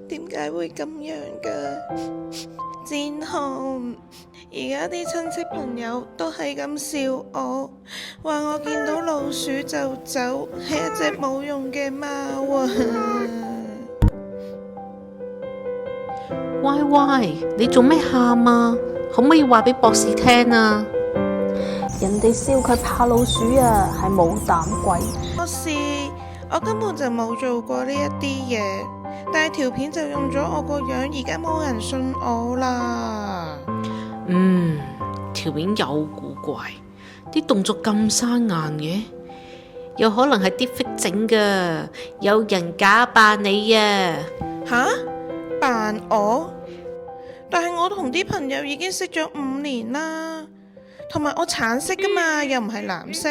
點解會咁樣㗎？戰雄，而家啲親戚朋友都係咁笑我，話我見到老鼠就走，係一隻冇用嘅貓啊！歪歪，你做咩喊啊？可唔可以話俾博士聽啊？人哋笑佢怕老鼠啊，係冇膽鬼。博士，我根本就冇做過呢一啲嘢，但係條片就用咗我個樣，而家冇人信我啦。條片有古怪，啲動作咁生硬嘅，有可能係deepfake整噶，有人假扮你啊！吓？扮我？但係我同啲朋友已經識咗5年啦，同埋我橙色噶嘛，又唔係藍色，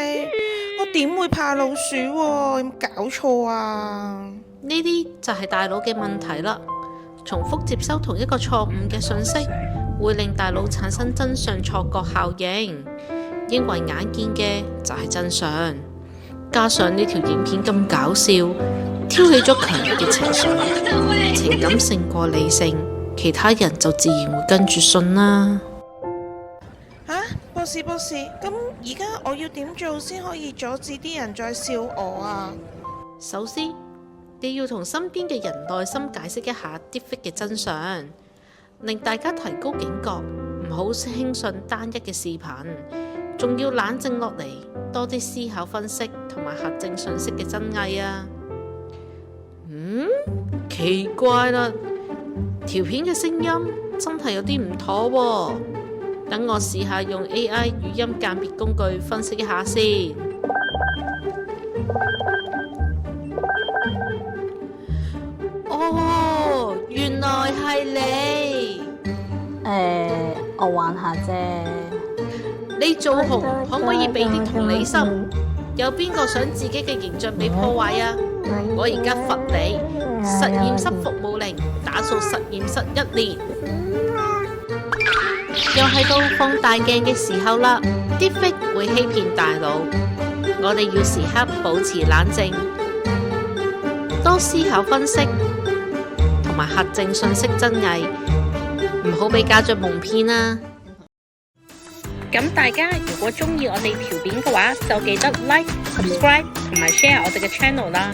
我點會怕老鼠喎？有冇搞錯啊？呢啲就係大腦嘅問題啦，重複接收同一個錯誤嘅信息，會令大腦產生真相錯覺效應，認為眼見嘅就係真相。加上呢條影片咁搞笑，挑起咗強烈嘅情緒，情感勝過理性，其他人就自然會跟住信啦。博士，咁而家我要點做先可以阻止啲人再笑我啊？首先，你要同身邊嘅人耐心解釋一下deepfake嘅真相，令大家提高警覺，唔好輕信單一嘅視頻，仲要冷靜落嚟，多啲思考分析同埋核證信息嘅真偽啊！奇怪啦，條片嘅聲音真係有啲唔妥喎，等我試下用 AI 語音鑑別工具分析一下先。哦，原來係你。我玩下啫。你做紅可唔可以俾啲同理心？有邊個想自己嘅形象被破壞啊？我而家罰你實驗室服務令，打掃實驗室1年。又係到放大鏡嘅時候啦，deepfake會欺騙大腦，我哋要時刻保持冷靜，多思考分析，同埋核證信息真偽，唔好俾家長蒙騙啦。咁大家如果中意我哋條片嘅話，就記得 like、subscribe 同埋 share 我哋嘅 channel 啦。